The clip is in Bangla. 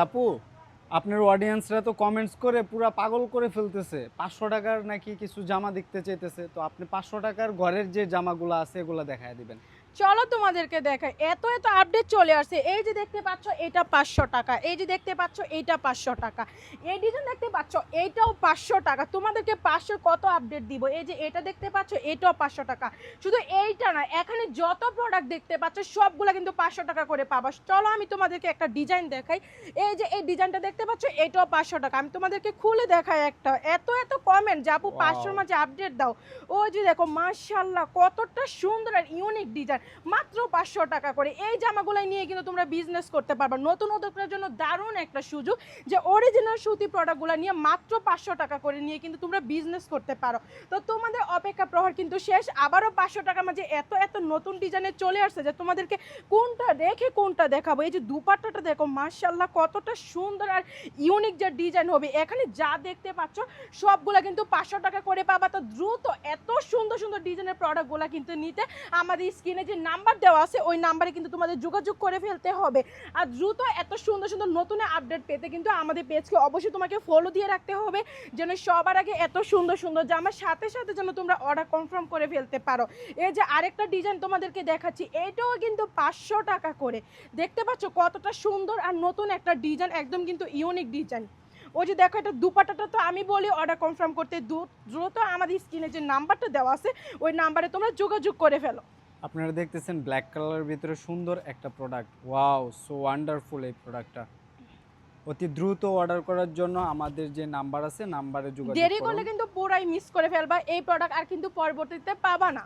আপু, আপনার অডিয়েন্সরা তো কমেন্টস করে পুরা পাগল করে ফেলতেছে। 500 টাকার নাকি কিছু জামা দেখতে চাইতেছে। তো আপনি 500 টাকার ঘরের যে জামাগুলো আছে এগুলো দেখায় দিবেন। চলো তোমাদেরকে দেখাই। এত এত আপডেট চলে আসছে। এই যে দেখতে পাচ্ছ এটা 500 টাকা, এই যে দেখতে পাচ্ছ এইটা 500 টাকা, এই ডিজাইন দেখতে পাচ্ছ এইটাও 500 টাকা। তোমাদেরকে 500 কত আপডেট দিব। এই যে এটা দেখতে পাচ্ছ এটাও 500 টাকা। শুধু এইটা না, এখানে যত প্রোডাক্ট দেখতে পাচ্ছ সবগুলো কিন্তু 500 টাকা করে পাবা। চলো আমি তোমাদেরকে একটা ডিজাইন দেখাই। এই যে এই ডিজাইনটা দেখতে পাচ্ছ এটাও 500 টাকা। আমি তোমাদেরকে খুলে দেখাই একটা। এত এত কমেন্ট যে আপু 500-র ওয়াও! মাঝে আপডেট দাও। ওই যে দেখো মাশাআল্লাহ কতটা সুন্দর আর ইউনিক ডিজাইন। মাত্র 500 টাকা করে এই জামাগুলাই নিয়ে কিন্তু তোমরা বিজনেস করতে পারবা। নতুন উদ্যোক্তার জন্য দারুণ একটা সুযোগ যে অরিজিনাল সুতি প্রোডাক্টগুলো নিয়ে মাত্র 500 টাকা করে নিয়ে কিন্তু তোমরা বিজনেস করতে পারো। তো তোমাদের অপেক্ষা প্রহর কিন্তু শেষ। আবারও 500 টাকার মাঝে এত এত নতুন ডিজাইনে চলে আসছে যে তোমাদেরকে কোনটা রেখে কোনটা দেখাবো। এই যে দুপাট্টাটা দেখো মাশাআল্লাহ কতটা সুন্দর আর ইউনিক যে ডিজাইন হবে। এখানে যা দেখতে পাচ্ছ সবগুলা কিন্তু 500 টাকা করে পাবা। তো দ্রুত এত সুন্দর সুন্দর ডিজাইনের প্রোডাক্টগুলো কিন্তু নিতে আমাদের স্ক্রিনে যে নাম্বার দেওয়া আছে ওই নাম্বারে কিন্তু তোমাদের যোগাযোগ করে ফেলতে হবে। আর দ্রুত এত সুন্দর সুন্দর নতুন আপডেট পেতে কিন্তু আমাদের পেজকে অবশ্যই তোমাকে ফলো দিয়ে রাখতে হবে, যেন সবার আগে এত সুন্দর সুন্দর জামার সাথে সাথে যেন তোমরা অর্ডার কনফার্ম করে ফেলতে পারো। এই যে আরেকটা ডিজাইন তোমাদেরকে দেখাচ্ছি, এটাও কিন্তু 500 টাকা করে। দেখতে পাচ্ছ কতটা সুন্দর আর নতুন একটা ডিজাইন, একদম কিন্তু ইউনিক ডিজাইন। ওই যে দেখো এটা দুপাট্টাটা তো আমি বলি অর্ডার কনফার্ম করতে দ্রুত আমাদের স্ক্রিনে যে নাম্বারটা দেওয়া আছে ওই নাম্বারে তোমরা যোগাযোগ করে ফেলো। আপনারা দেখতেছেন ব্ল্যাক কালারের ভিতরে সুন্দর একটা প্রোডাক্ট। ওয়াও! সো ওয়ান্ডারফুল এই প্রোডাক্টটা। অতি দ্রুত অর্ডার করার জন্য আমাদের যে নাম্বার আছে নাম্বারে যোগাযোগ দেরি করুন। করলে কিন্তু পুরাই মিস করে ফেলবা। এই প্রোডাক্ট আর কিন্তু পরবর্তীতে পাবা না।